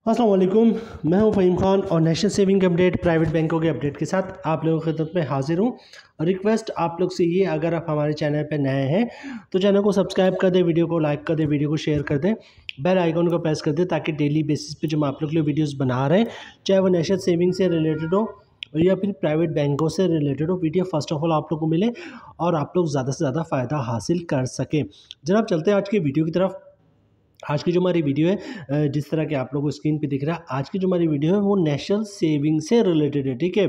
अस्सलाम वालेकुम। मैं हूं फ़हीम खान और नेशनल सेविंग अपडेट प्राइवेट बैंकों के अपडेट के साथ आप लोगों की खिदमत में हाजिर हूं। रिक्वेस्ट आप लोग से ये, अगर आप हमारे चैनल पर नए हैं तो चैनल को सब्सक्राइब कर दें, वीडियो को लाइक कर दें, वीडियो को शेयर कर दें, बेल आइकन को प्रेस कर दें ताकि डेली बेसिस पे जो हम आप लोग के लिए वीडियोज़ बना रहे हैं, चाहे वो नेशनल सेविंग से रिलेटेड हो या फिर प्राइवेट बैंकों से रिलेटेड हो, वीडियो फर्स्ट ऑफ ऑल आप लोग को मिले और आप लोग ज़्यादा से ज़्यादा फ़ायदा हासिल कर सकें। जनाब चलते हैं आज की वीडियो की तरफ। आज की जो हमारी वीडियो है, जिस तरह के आप लोगों को स्क्रीन पे दिख रहा है, आज की जो हमारी वीडियो है वो नेशनल सेविंग से रिलेटेड है। ठीक है।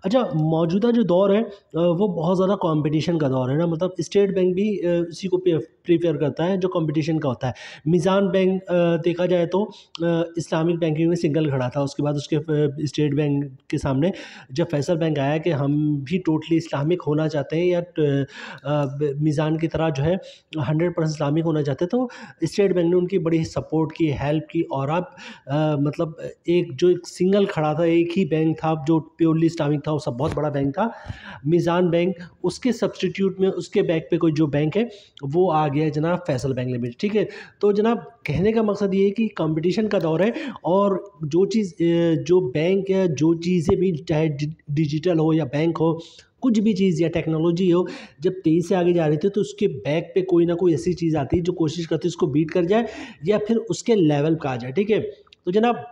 अच्छा, मौजूदा जो दौर है वो बहुत ज़्यादा कंपटीशन का दौर है ना, मतलब स्टेट बैंक भी इसी को प्रीफर करता है जो कंपटीशन का होता है। मिज़ान बैंक देखा जाए तो इस्लामिक बैंकिंग में सिंगल खड़ा था, उसके बाद उसके स्टेट बैंक के सामने जब फैसल बैंक आया कि हम भी टोटली इस्लामिक होना चाहते हैं या मिज़ान की तरह जो है 100% इस्लामिक होना चाहते हैं, तो स्टेट बैंक ने उनकी बड़ी सपोर्ट की, हेल्प की और अब मतलब एक सिंगल खड़ा था, एक ही बैंक था जो प्योरली इस्लामिक था, वो सब बहुत बड़ा बैंक था मिज़ान बैंक। उसके सब्सटीट्यूट में उसके बैक पे कोई जो बैंक है वो आ गया है जनाब फैसल बैंक लिमिटेड। ठीक है। तो जनाब कहने का मकसद ये है कि कंपटीशन का दौर है और जो चीज़ जो बैंक है, जो चीज़ें भी चाहे डिजिटल हो या बैंक हो, कुछ भी चीज़ या टेक्नोलॉजी हो, जब तेज़ी से आगे जा रही थी तो उसके बैक पे कोई ना कोई ऐसी चीज़ आती है जो कोशिश करती है उसको बीट कर जाए या फिर उसके लेवल पे आ जाए। ठीक है। तो जनाब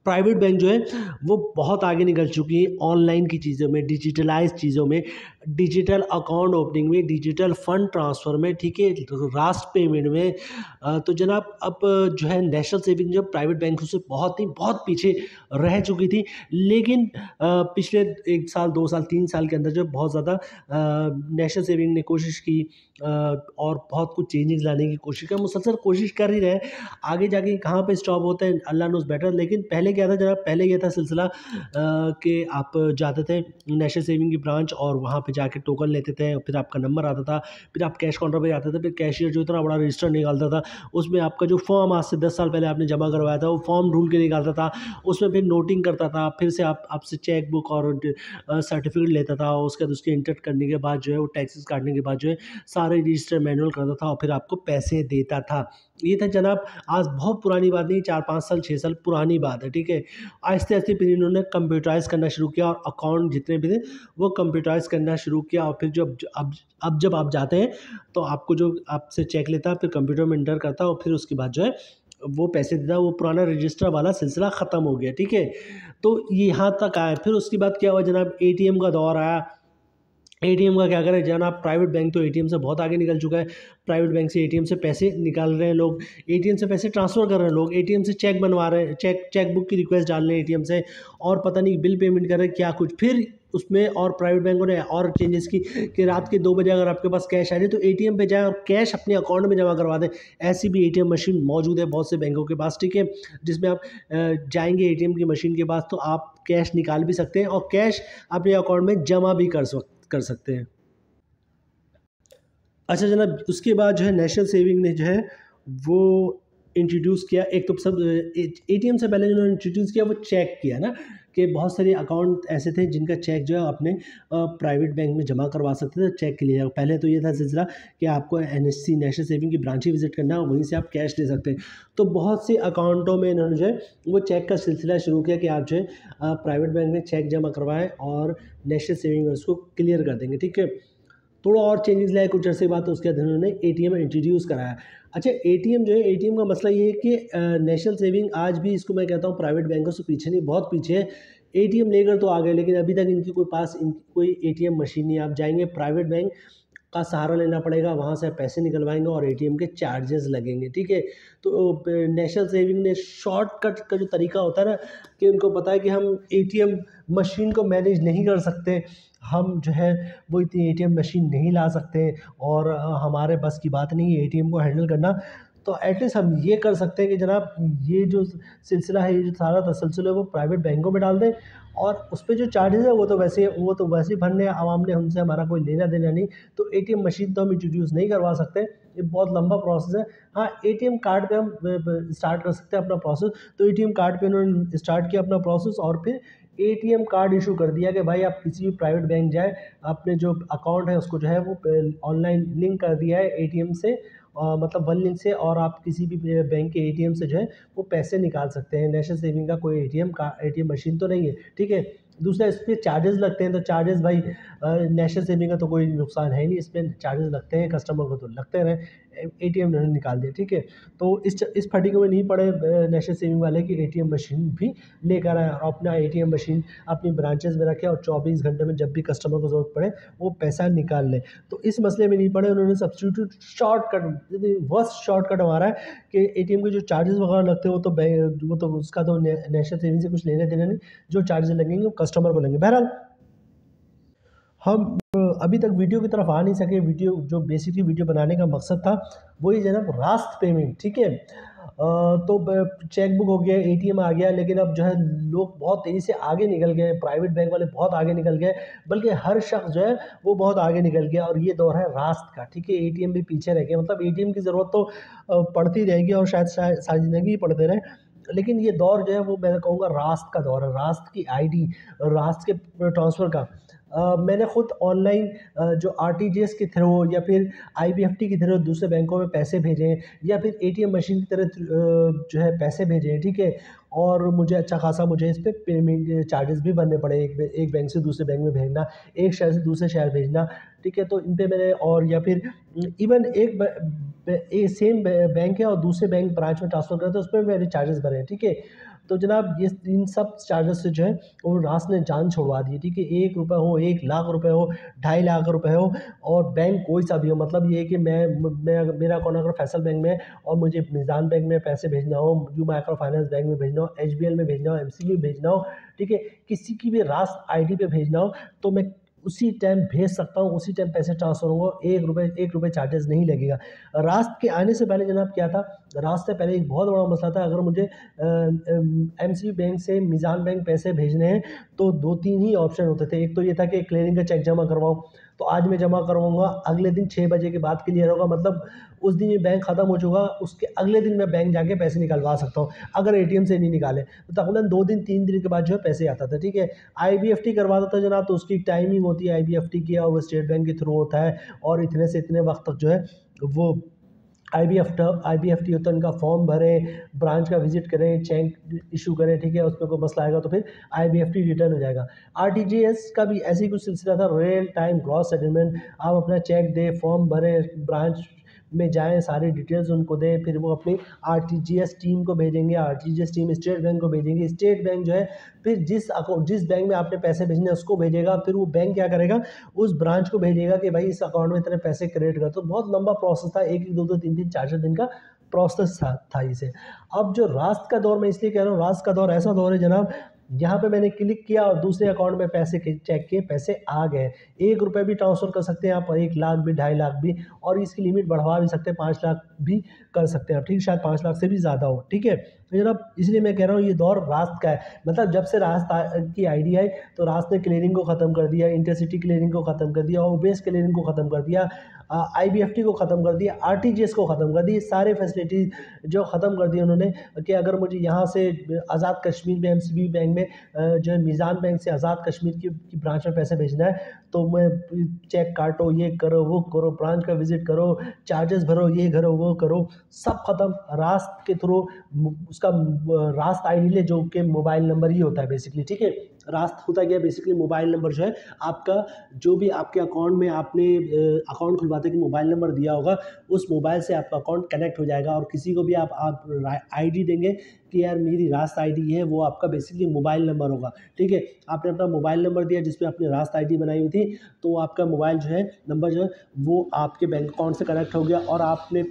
प्राइवेट बैंक जो है वो बहुत आगे निकल चुकी है ऑनलाइन की चीज़ों में, डिजिटलाइज चीज़ों में, डिजिटल अकाउंट ओपनिंग में, डिजिटल फंड ट्रांसफ़र में। ठीक है। रास्ट पेमेंट में। तो जनाब अब जो है नेशनल सेविंग जो प्राइवेट बैंकों से बहुत पीछे रह चुकी थी, लेकिन पिछले 1 साल 2 साल 3 साल के अंदर जो बहुत ज़्यादा नेशनल सेविंग ने कोशिश की और बहुत कुछ चेंजेस लाने की कोशिश की, मुसलसल कोशिश कर ही रहे हैं। आगे जाके कहाँ पे स्टॉप होते हैं अल्लाह नोज़ बेटर। लेकिन पहले क्या था जनाब, पहले ये था सिलसिला कि आप जाते थे नेशनल सेविंग की ब्रांच और वहाँ पे जाके टोकन लेते थे, फिर आपका नंबर आता था, फिर आप कैश काउंटर पे जाते थे, फिर कैशियर जो इतना बड़ा रजिस्टर निकालता था, उसमें आपका जो फॉर्म आज से 10 साल पहले आपने जमा करवाया था वो फॉर्म ढूंढ के निकालता था, उसमें फिर नोटिंग करता था, फिर से आपसे चेक बुक और सर्टिफिकेट लेता था, उसके बाद उसके इंटर करने के बाद जो है वो टैक्सेस काटने के बाद जो है सारे रजिस्टर मैनुअल करता था और फिर आपको पैसे देता था। ये था जनाब, आज बहुत पुरानी बात नहीं, 4 5 साल 6 साल पुरानी बात है। ठीक है। आहिस्ते आहिस्ते फिर इन्होंने कंप्यूटराइज़ करना शुरू किया और अकाउंट जितने भी थे वो कंप्यूटराइज़ करना शुरू किया और फिर अब जब आप जाते हैं तो आपको जो आपसे चेक लेता है फिर कंप्यूटर में इंटर करता है और फिर उसके बाद जो है वो पैसे देता है, वो पुराना रजिस्टर वाला सिलसिला ख़त्म हो गया। ठीक है। तो यहाँ तक आया, फिर उसके बाद क्या हुआ जनाब, एटीएम का दौर आया। एटीएम का क्या करें जनाब, प्राइवेट बैंक तो एटीएम से बहुत आगे निकल चुका है। प्राइवेट बैंक से एटीएम से पैसे निकाल रहे हैं लोग, एटीएम से पैसे ट्रांसफ़र कर रहे हैं लोग, एटीएम से चेक बनवा रहे हैं, चेक बुक की रिक्वेस्ट डाल रहे हैं एटीएम से, और पता नहीं बिल पेमेंट कर रहे हैं क्या कुछ। फिर उसमें और प्राइवेट बैंकों ने और चेंजेस की कि रात के 2 बजे अगर आपके पास कैश आ रही है तो एटीएम पे जाएँ और कैश अपने अकाउंट में जमा करवा दें। ऐसी भी एटीएम मशीन मौजूद है बहुत से बैंकों के पास। ठीक है। जिसमें आप जाएँगे एटीएम की मशीन के पास तो आप कैश निकाल भी सकते हैं और कैश अपने अकाउंट में जमा भी कर सकते हैं। अच्छा जनाब, उसके बाद जो है नेशनल सेविंग ने जो है वो इंट्रोड्यूस किया, एक तो सब एटीएम से पहले जिन्होंने इंट्रोड्यूस किया वो चेक किया ना, कि बहुत सारे अकाउंट ऐसे थे जिनका चेक जो है अपने प्राइवेट बैंक में जमा करवा सकते थे चेक के लिए। पहले तो ये था सिलसिला कि आपको एनएससी नेशनल सेविंग की ब्रांच ही विजिट करना है और वहीं से आप कैश ले सकते हैं। तो बहुत से अकाउंटों में इन्होंने जो है वो चेक का सिलसिला शुरू किया कि आप जो है प्राइवेट बैंक में चेक जमा करवाएं और नेशनल सेविंग उसको क्लियर कर देंगे। ठीक है। थोड़ा और चेंजेस लाए कुछ अर्से बाद, तो उसके बाद उन्होंने एटीएम इंट्रोड्यूस कराया। अच्छा, एटीएम जो है, एटीएम का मसला ये है कि नेशनल सेविंग आज भी, इसको मैं कहता हूँ प्राइवेट बैंकों से पीछे नहीं, बहुत पीछे है। एटीएम लेकर तो आ गए लेकिन अभी तक इनकी कोई एटीएम मशीन नहीं है। आप जाएंगे प्राइवेट बैंक का सहारा लेना पड़ेगा, वहाँ से आप पैसे निकलवाएंगे और एटीएम के चार्जेस लगेंगे। ठीक है। तो नेशनल सेविंग ने शॉर्टकट का जो तरीका होता है ना, कि उनको पता है कि हम एटीएम मशीन को मैनेज नहीं कर सकते, हम जो है वो इतनी एटीएम मशीन नहीं ला सकते और हमारे बस की बात नहीं है एटीएम को हैंडल करना। तो एटलीस्ट हम ये कर सकते हैं कि जनाब ये जो सिलसिला है, ये जो सारा तसलसल है वो प्राइवेट बैंकों में डाल दें और उस पे जो चार्जेस है वो तो वैसे ही भरने हैं, आवाम ने, हमसे हमारा कोई लेना देना नहीं। तो एटीएम मशीन तो हम इंट्रोड्यूस नहीं करवा सकते, ये बहुत लंबा प्रोसेस है। हाँ, एटीएम कार्ड पे हम स्टार्ट कर सकते हैं अपना प्रोसेस। तो एटीएम कार्ड पे उन्होंने स्टार्ट किया अपना प्रोसेस और फिर एटीएम कार्ड इशू कर दिया कि भाई आप किसी भी प्राइवेट बैंक जाए, अपने जो अकाउंट है उसको जो है वो ऑनलाइन लिंक कर दिया है एटीएम से, मतलब वन लिंक से, और आप किसी भी बैंक के एटीएम से जो है वो पैसे निकाल सकते हैं। नेशनल सेविंग का कोई एटीएम मशीन तो नहीं है, ठीक है। दूसरा, इस पर चार्जेस लगते हैं, तो चार्जेस भाई नेशनल सेविंग का तो कोई नुकसान है नहीं, इस पर चार्जेस लगते हैं, कस्टमर को तो लगते रहे, एटीएम ने निकाल दिया, ठीक है। तो इस फटीक में नहीं पड़े नेशनल सेविंग वाले की एटीएम मशीन भी लेकर आए और अपना एटीएम मशीन अपनी ब्रांचेस में रखे और 24 घंटे में जब भी कस्टमर को ज़रूरत पड़े वो पैसा निकाल ले। तो इस मसले में नहीं पड़े, उन्होंने सब्स्टिट्यूट शॉर्टकट, वर्स्ट शॉर्टकट हमारा है कि एटीएम के जो चार्जेस वगैरह लगते हैं वो तो उसका तो नेशनल सेविंग से कुछ लेने देने नहीं, जो चार्जेस लगेंगे वो कस्टमर को लगेंगे। बहरहाल हम अभी तक वीडियो की तरफ आ नहीं सके। वीडियो जो बेसिकली वीडियो बनाने का मकसद था वही जनाब रास्त पेमेंट, ठीक है। तो चेक बुक हो गया, एटीएम आ गया, लेकिन अब जो है लोग बहुत तेज़ी से आगे निकल गए, प्राइवेट बैंक वाले बहुत आगे निकल गए, बल्कि हर शख्स जो है वो बहुत आगे निकल गया, और ये दौर है रास्त का, ठीक है। एटीएम भी पीछे रह गया, मतलब एटीएम की ज़रूरत तो पड़ती रहेगी और शायद सारी ज़िंदगी ही पड़ते रहे, लेकिन ये दौर जो है वो मैं कहूँगा रास्त का दौर है, रास्त की आईडी, रास्त के ट्रांसफ़र का। मैंने खुद ऑनलाइन जो आरटीजीएस के थ्रू या फिर आईबीएफटी के थ्रू दूसरे बैंकों में पैसे भेजे हैं, या फिर एटीएम मशीन की तरह जो है पैसे भेजे हैं, ठीक है। और मुझे अच्छा खासा मुझे इस पे पेमेंट चार्जेस भी भरने पड़े, एक बैंक से दूसरे बैंक में भेजना, एक शहर से दूसरे शहर भेजना, ठीक है। तो इन पे मैंने, और या फिर इवन एक सेम बैंक है और दूसरे बैंक ब्रांच में ट्रांसफ़र करते हैं, उस पर मैंने चार्जेस भरे हैं, ठीक है। तो जनाब ये इन सब चार्जेस से जो है वो रास्त ने जान छुड़वा दी है, ठीक है। 1 रुपये हो, 1 लाख रुपए हो, 2.5 लाख रुपए हो, और बैंक कोई सा भी हो, मतलब ये है कि मैं मेरा अकाउंट अगर फैसल बैंक में है और मुझे मिज़ान बैंक में पैसे भेजना हो, यू माइक्रो फाइनेंस बैंक में भेजना हो, एचबीएल में भेजना हो, एमसीबी में भेजना हो, ठीक है, किसी की भी रास्त आईडी पे भेजना हो, तो मैं उसी टाइम भेज सकता हूँ, उसी टाइम पैसे ट्रांसफ़र होंगे, 1 रुपये चार्जेस नहीं लगेगा। रास्त के आने से पहले जनाब क्या था, रास्त से पहले एक बहुत बड़ा मसला था, अगर मुझे एमसीबी बैंक से मिज़ान बैंक पैसे भेजने हैं तो 2-3 ही ऑप्शन होते थे। एक तो ये था कि क्लियरिंग का चेक जमा करवाऊँ, तो आज मैं जमा करवाऊँगा, अगले दिन 6 बजे के बाद क्लियर होगा, मतलब उस दिन ये बैंक ख़त्म हो चुका, उसके अगले दिन मैं बैंक जाके पैसे निकलवा सकता हूँ, अगर एटीएम से नहीं निकाले तो तकरीबन 2 दिन 3 दिन के बाद जो है पैसे आता था, ठीक है। आईबीएफटी करवाता था जनाब, तो उसकी टाइमिंग होती है आईबीएफटी की, और वो स्टेट बैंक के थ्रू होता है, और इतने से इतने वक्त तक जो है वो आईबीएफटी होता है, उनका फॉर्म भरें, ब्रांच का विजिट करें, चेक इशू करें, ठीक है। उसमें कोई मसला आएगा तो फिर आईबीएफटी रिटर्न हो जाएगा। आरटीजीएस का भी ऐसी कुछ सिलसिला था, रियल टाइम ग्रॉस सेटलमेंट, आप अपना चेक दें, फॉर्म भरें, ब्रांच में जाएँ, सारी डिटेल्स उनको दें, फिर वो अपनी आरटीजीएस टीम को भेजेंगे, आरटीजीएस टीम स्टेट बैंक को भेजेंगी, स्टेट बैंक जो है फिर जिस बैंक में आपने पैसे भेजने हैं उसको भेजेगा, फिर वो बैंक क्या करेगा, उस ब्रांच को भेजेगा कि भाई इस अकाउंट में इतने पैसे क्रेडिट कर। तो बहुत लंबा प्रोसेस था, 1 2 3 4 दिन का प्रोसेस था इसे। अब जो रास्त का दौर, मैं इसलिए कह रहा हूँ रास्त का दौर ऐसा दौर है जनाब, यहाँ पे मैंने क्लिक किया और दूसरे अकाउंट में पैसे चेक किए, पैसे आ गए। 1 रुपये भी ट्रांसफ़र कर सकते हैं आप, 1 लाख भी, 2.5 लाख भी, और इसकी लिमिट बढ़वा भी सकते हैं, 5 लाख भी कर सकते हैं आप, ठीक, शायद 5 लाख से भी ज़्यादा हो, ठीक है। तो जनाब इसलिए मैं कह रहा हूँ ये दौर रास्त का है, मतलब जब से रास्त की आईडी आई तो रास्त ने क्लियरिंग को ख़त्म कर दिया, इंटरसिटी क्लियरिंग को ख़त्म कर दिया, ओबेस क्लियरिंग को ख़त्म कर दिया, आईबीएफटी को ख़त्म कर दिया, आरटीजीएस को ख़त्म कर दी, सारे फैसिलिटीज़ जो ख़त्म कर दिए उन्होंने, कि अगर मुझे यहाँ से आज़ाद कश्मीर में एमसीबी बैंक में जो है मिज़ान बैंक से आज़ाद कश्मीर की ब्रांच में पैसे भेजना है, तो मैं चेक काटो, ये करो, वो करो, ब्रांच का विज़िट करो, चार्जेस भरो, ये करो, वो करो, सब ख़त्म। रास्त के थ्रू उसका रास्त आईडी ले, जो कि मोबाइल नंबर ही होता है बेसिकली, ठीक है। रास्त होता क्या है बेसिकली, मोबाइल नंबर जो है आपका, जो भी आपके अकाउंट में आपने अकाउंट खुलवाते कि मोबाइल नंबर दिया होगा, उस मोबाइल से आपका अकाउंट कनेक्ट हो जाएगा, और किसी को भी आप आईडी देंगे कि यार मेरी रास्त आईडी है, वो आपका बेसिकली मोबाइल नंबर होगा, ठीक है। आपने अपना मोबाइल नंबर दिया जिस पे आपने रास्त आईडी बनाई हुई थी, तो आपका मोबाइल जो है नंबर जो है वो आपके बैंक अकाउंट से कनेक्ट हो गया, और आपने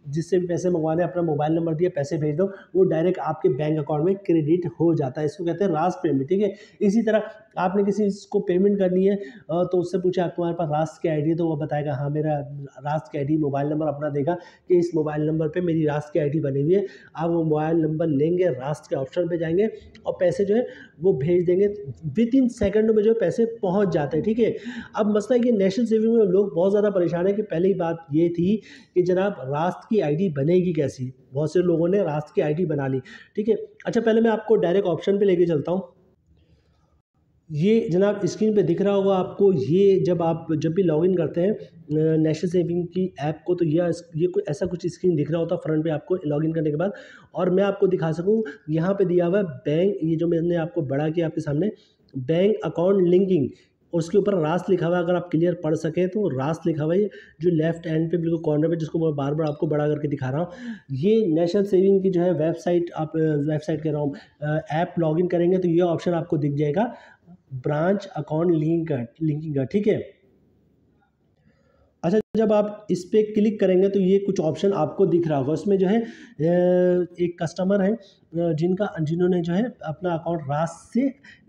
जिससे भी पैसे मंगवाने अपना मोबाइल नंबर दिया, पैसे भेज दो, वो डायरेक्ट आपके बैंक अकाउंट में क्रेडिट हो जाता है। इसको कहते हैं रास्त पेमेंट, ठीक है। इसी तरह आपने किसी को पेमेंट करनी है, तो उससे पूछा तुम्हारे पास रास्त की आईडी है, तो वो बताएगा हाँ मेरा रास्त की आईडी, मोबाइल नंबर अपना देगा कि इस मोबाइल नंबर पे मेरी रास्त की आईडी बनी हुई है। आप वो मोबाइल नंबर लेंगे, रास्त के ऑप्शन पे जाएंगे और पैसे जो है वो भेज देंगे, विद इन सेकंड में जो है पैसे पहुंच जाते हैं, ठीक है। अब मसला है कि नेशनल सेविंग में लोग बहुत ज़्यादा परेशान है कि पहली बात ये थी कि जनाब रास्त की आईडी बनेगी कैसी, बहुत से लोगों ने रास्त की आईडी बना ली, ठीक है। अच्छा पहले मैं आपको डायरेक्ट ऑप्शन पे लेके चलता हूँ। ये जनाब स्क्रीन पे दिख रहा होगा आपको, ये जब भी लॉगिन करते हैं नेशनल सेविंग की ऐप को, तो ये कोई ऐसा कुछ स्क्रीन दिख रहा होता है फ्रंट पे आपको लॉगिन करने के बाद। और मैं आपको दिखा सकूँ, यहाँ पे दिया हुआ है बैंक, ये जो मैंने आपको बड़ा किया आपके सामने, बैंक अकाउंट लिंकिंग, और उसके ऊपर रास्त लिखा हुआ है। अगर आप क्लियर पढ़ सकें तो रास्त लिखा हुआ है, ये जो लेफ्ट हैंड पे बिल्कुल कॉर्नर पे, जिसको मैं बार बार आपको बड़ा करके दिखा रहा हूँ। ये नेशनल सेविंग की जो है वेबसाइट, आप वेबसाइट कह रहा हूँ, ऐप लॉगिन करेंगे तो ये ऑप्शन आपको दिख जाएगा, ब्रांच अकाउंट लिंकिंग का, ठीक है। अच्छा, जब आप इस पे क्लिक करेंगे तो ये कुछ ऑप्शन आपको दिख रहा होगा। उसमें जो है एक कस्टमर है जिन्होंने जो है अपना अकाउंट रास्त से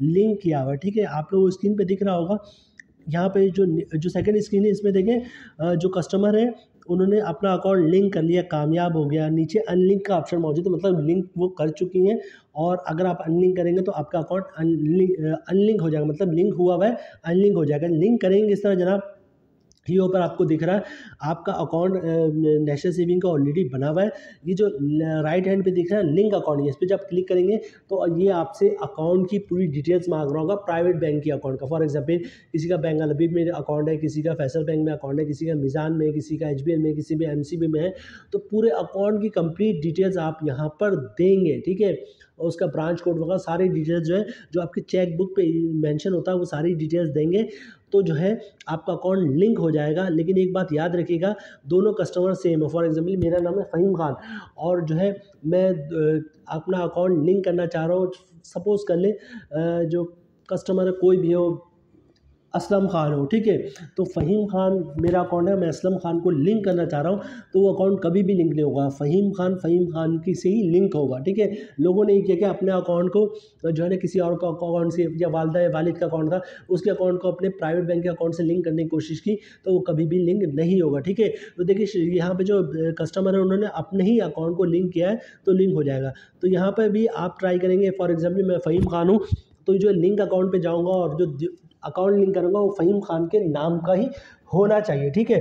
लिंक किया हुआ है, ठीक है। आप लोगों को स्क्रीन पे दिख रहा होगा, यहाँ पे जो सेकंड स्क्रीन है, इसमें देखें जो कस्टमर है उन्होंने अपना अकाउंट लिंक कर लिया, कामयाब हो गया। नीचे अनलिंक का ऑप्शन मौजूद है, मतलब लिंक वो कर चुकी हैं, और अगर आप अनलिंक करेंगे तो आपका अकाउंट अनलिंक हो जाएगा, मतलब लिंक हुआ है अनलिंक हो जाएगा। लिंक करेंगे इस तरह जनाब, ये ऊपर आपको दिख रहा है आपका अकाउंट नेशनल सेविंग का ऑलरेडी बना हुआ है। ये जो राइट हैंड पे दिख रहा है लिंक अकाउंट, इस पर जब क्लिक करेंगे तो ये आपसे अकाउंट की पूरी डिटेल्स मांग रहा होगा, प्राइवेट बैंक की अकाउंट का। फॉर एग्जांपल किसी का बैंक अलबीब में अकाउंट है, किसी का फैसल बैंक में अकाउंट है, किसी का मिजान में, किसी का एचबीएल में, किसी में एमसीबी में है, तो पूरे अकाउंट की कंप्लीट डिटेल्स आप यहाँ पर देंगे, ठीक है। और उसका ब्रांच कोड वगैरह सारी डिटेल्स जो है, जो आपकी चेक बुक पे मेंशन होता है, वो सारी डिटेल्स देंगे, तो जो है आपका अकाउंट लिंक हो जाएगा। लेकिन एक बात याद रखिएगा, दोनों कस्टमर सेम है। फॉर एग्जांपल मेरा नाम है फ़हीम खान, और जो है मैं अपना अकाउंट लिंक करना चाह रहा हूँ। सपोज़ कर लें जो कस्टमर है कोई भी हो, असलम खान हो, ठीक है। तो फ़हीम खान मेरा अकाउंट है, मैं असलम खान को लिंक करना चाह रहा हूँ, तो वो अकाउंट कभी भी लिंक नहीं होगा। फ़हीम खान की से ही लिंक होगा, ठीक है। लोगों ने ये किया कि अपने अकाउंट को जो है ना किसी और का अकाउंट से, या वालदा या वालिद का अकाउंट था, उसके अकाउंट को अपने प्राइवेट बैंक के अकाउंट से लिंक करने की कोशिश की, तो वो कभी भी लिंक नहीं होगा, ठीक है। तो देखिए यहाँ पे जो कस्टमर है उन्होंने अपने ही अकाउंट को लिंक किया है, तो लिंक हो जाएगा। तो यहाँ पर भी आप ट्राई करेंगे, फॉर एग्जाम्पल मैं फ़हीम खान हूँ, तो जो लिंक अकाउंट पे जाऊँगा और जो अकाउंट लिंक करूँगा वो फ़हीम खान के नाम का ही होना चाहिए, ठीक है।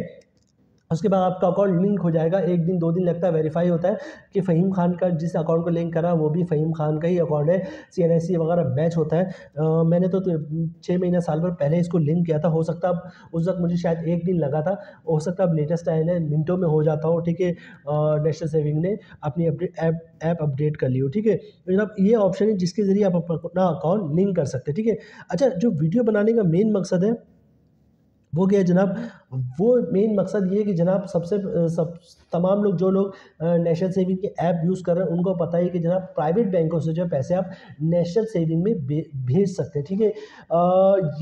उसके बाद आपका अकाउंट लिंक हो जाएगा। 1 दिन 2 दिन लगता है, वेरीफाई होता है कि फ़हीम खान का जिस अकाउंट को लिंक करा वो भी फ़हीम खान का ही अकाउंट है, CNSC वगैरह मैच होता है। मैंने तो 6 महीना साल भर पहले इसको लिंक किया था, हो सकता है अब उस वक्त मुझे शायद 1 दिन लगा था, हो सकता है अब लेटेस्ट आया है मिनटों में हो जाता हो, ठीक है। नेशनल सेविंग ने अपनी ऐप अपडेट कर ली हो, ठीक है। तो जनाब ये ऑप्शन है जिसके ज़रिए आप अपना अकाउंट लिंक कर सकते हैं, ठीक है। अच्छा, जो वीडियो बनाने का मेन मकसद है वो क्या है जनाब, वो मेन मकसद ये है कि जनाब सब तमाम लोग, जो लोग नेशनल सेविंग के ऐप यूज़ कर रहे हैं, उनको पता है कि जनाब प्राइवेट बैंकों से जो है पैसे आप नेशनल सेविंग में भेज सकते हैं, ठीक है।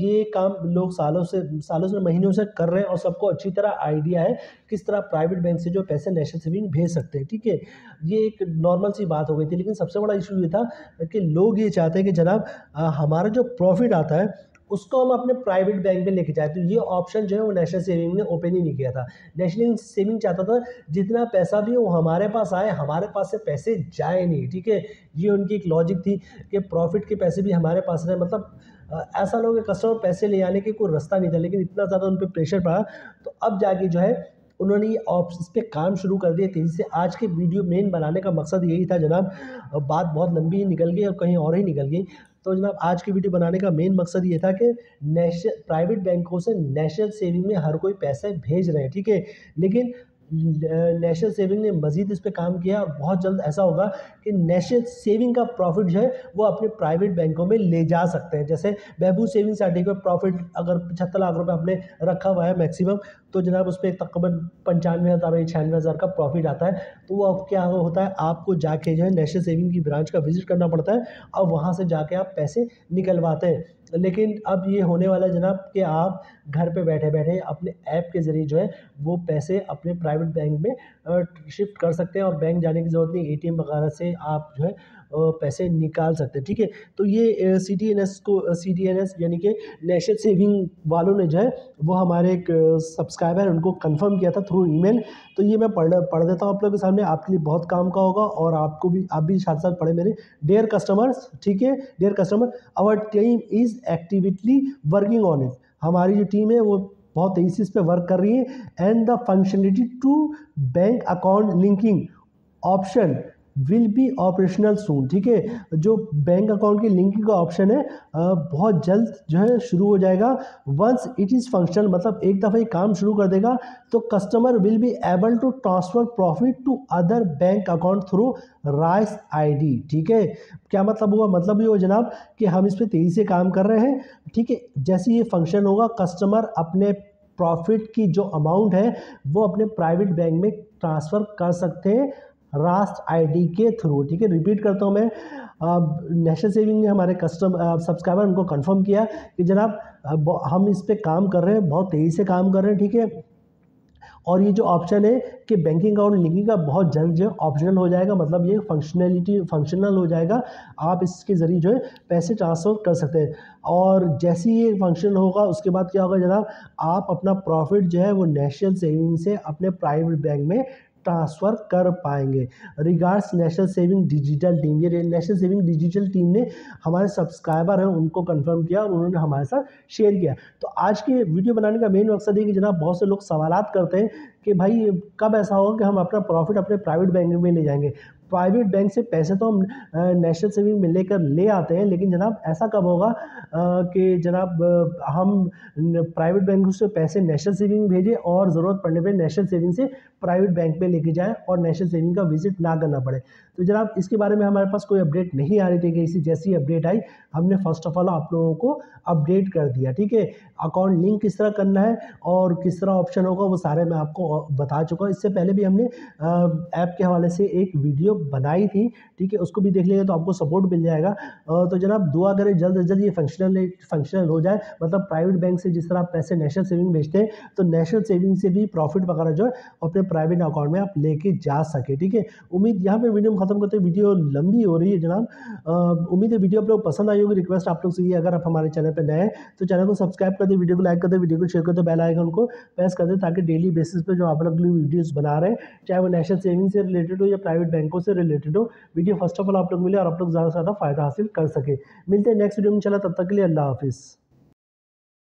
ये काम लोग सालों से महीनों से कर रहे हैं, और सबको अच्छी तरह आइडिया है किस तरह प्राइवेट बैंक से जो पैसे नेशनल सेविंग भेज सकते हैं, ठीक है। ये एक नॉर्मल सी बात हो गई थी, लेकिन सबसे बड़ा इशू ये था कि लोग ये चाहते हैं कि जनाब हमारा जो प्रॉफिट आता है उसको हम अपने प्राइवेट बैंक में लेके जाए। तो ये ऑप्शन जो है वो नेशनल सेविंग ने ओपन ही नहीं किया था। नेशनल सेविंग चाहता था जितना पैसा भी हो हमारे पास आए, हमारे पास से पैसे जाए नहीं, ठीक है। ये उनकी एक लॉजिक थी कि प्रॉफिट के पैसे भी हमारे पास रहे, मतलब ऐसा लोग कस्टमर पैसे ले आने के कोई रास्ता नहीं था, लेकिन इतना ज़्यादा उन पर प्रेशर पड़ा, तो अब जाके जो है उन्होंने ये इस पर काम शुरू कर दिया तेज़ी से। आज के वीडियो मेन बनाने का मकसद यही था जनाब, बात बहुत लंबी निकल गई और कहीं और ही निकल गई। तो जनाब आज की वीडियो बनाने का मेन मकसद ये था कि प्राइवेट बैंकों से नेशनल सेविंग में हर कोई पैसे भेज रहे हैं, ठीक है। लेकिन नेशनल सेविंग ने मज़ीद इस पे काम किया, और बहुत जल्द ऐसा होगा कि नेशनल सेविंग का प्रॉफिट जो है वो अपने प्राइवेट बैंकों में ले जा सकते हैं। जैसे बहबूद सेविंग सर्टिफिकेट प्रॉफिट अगर 75 लाख रुपए आपने रखा हुआ है मैक्सिमम, तो जनाब उस पर तकरीबन 95,000 या 96,000 का प्रॉफिट आता है। तो वो अब क्या होता है, आपको जाके जो है नेशनल सेविंग की ब्रांच का विजिट करना पड़ता है, और वहाँ से जाके आप पैसे निकलवाते हैं। लेकिन अब ये होने वाला है जनाब कि आप घर पे बैठे बैठे अपने ऐप के ज़रिए जो है वो पैसे अपने प्राइवेट बैंक में शिफ्ट कर सकते हैं, और बैंक जाने की ज़रूरत नहीं, ATM वगैरह से आप जो है पैसे निकाल सकते हैं, ठीक है। तो ये CDNS यानी कि नेशनल सेविंग वालों ने जो है वो हमारे एक सब्सक्राइबर है उनको कंफर्म किया था थ्रू ईमेल। तो ये मैं पढ़ देता हूँ आप लोगों के सामने, आपके लिए बहुत काम का होगा, और आप भी साथ साथ पढ़े मेरे। डियर कस्टमर्स, ठीक है, dear customer, our team is actively working on it. हमारी जो टीम है वो बहुत तेज़ी से इस पर वर्क कर रही है। And the functionality to bank account linking option will be operational soon. ठीक है, जो बैंक अकाउंट की लिंकिंग का ऑप्शन है बहुत जल्द जो है शुरू हो जाएगा। वंस इट इज़ फंक्शनल, मतलब एक दफ़ा ये काम शुरू कर देगा तो customer will be able to transfer profit to other bank account through rice ID. ठीक है, क्या मतलब हुआ? मतलब ये हो जनाब कि हम इस पर तेज़ी से काम कर रहे हैं। ठीक है, जैसे ये फंक्शन होगा कस्टमर अपने प्रॉफिट की जो अमाउंट है वो अपने प्राइवेट बैंक में ट्रांसफ़र कर सकते हैं रास्ट आईडी के थ्रू। ठीक है, रिपीट करता हूँ मैं। नेशनल सेविंग ने हमारे सब्सक्राइबर उनको कंफर्म किया कि जनाब हम इस पे काम कर रहे हैं, बहुत तेज़ी से काम कर रहे हैं। ठीक है, और ये जो ऑप्शन है कि बैंकिंग अकाउंट लिंकिंग का बहुत जल्द जो है ऑप्शनल हो जाएगा, मतलब ये फंक्शनल हो जाएगा। आप इसके ज़रिए जो है पैसे ट्रांसफ़र कर सकते हैं। और जैसे ही ये फंक्शन होगा उसके बाद क्या होगा जनाब, आप अपना प्रॉफिट जो है वो नेशनल सेविंग से अपने प्राइवेट बैंक में ट्रांसफ़र कर पाएंगे। Regards national saving digital team, ये नेशनल सेविंग डिजिटल टीम ने हमारे सब्सक्राइबर हैं उनको कंफर्म किया और उन्होंने हमारे साथ शेयर किया। तो आज के वीडियो बनाने का मेन मकसद है कि जनाब बहुत से लोग सवालात करते हैं कि भाई कब ऐसा होगा कि हम अपना प्रॉफिट अपने प्राइवेट बैंक में ले जाएंगे। प्राइवेट बैंक से पैसे तो हम नेशनल सेविंग में लेकर ले आते हैं, लेकिन जनाब ऐसा कब होगा कि जनाब हम प्राइवेट बैंक से पैसे नेशनल सेविंग में भेजें और ज़रूरत पड़ने पे नेशनल सेविंग से प्राइवेट बैंक में लेके जाएं और नेशनल सेविंग का विजिट ना करना पड़े। तो जनाब इसके बारे में हमारे पास कोई अपडेट नहीं आ रही थी कि इसी जैसी अपडेट आई हमने फर्स्ट ऑफ ऑल आप लोगों को अपडेट कर दिया। ठीक है, अकाउंट लिंक किस तरह करना है और किस तरह ऑप्शन होगा वो सारे मैं आपको बता चुका हूँ। इससे पहले भी हमने ऐप के हवाले से एक वीडियो बनाई थी। ठीक है, उसको भी देख लेंगे तो आपको सपोर्ट मिल जाएगा। तो जनाब दुआ करें जल्द से जल्द ये फंक्शनल हो जाए, मतलब प्राइवेट बैंक से जिस तरह आप पैसे नेशनल सेविंग भेजते हैं तो नेशनल सेविंग से भी प्रॉफिट वगैरह जो है अपने प्राइवेट अकाउंट में आप लेके जा सके। ठीक है, उम्मीद यहाँ पे वीडियो खत्म करते हैं, वीडियो लंबी हो रही है जनाब। उम्मीद है वीडियो आप लोग पसंद आई होगी। रिक्वेस्ट आप लोग से ये, अगर आप हमारे चैनल पर नए हैं तो चैनल को सब्सक्राइब कर दे, वीडियो को लाइक कर दे, वीडियो को शेयर कर दे, बेल आइकन को प्रेस कर दे ताकि डेली बेसिस पे जो आप लोग वीडियोस बना रहे हैं चाहे वो नेशनल सेविंग से रिलेटेड हो या प्राइवेट बैंकों से रिलेटेड हो, वीडियो फर्स्ट ऑफ ऑल आप लोग मिले और आप लोग ज़्यादा से ज़्यादा फायदा हासिल कर सके। मिलते हैं नेक्स्ट वीडियो में, चला तब तक के लिए अल्लाह हाफिज़।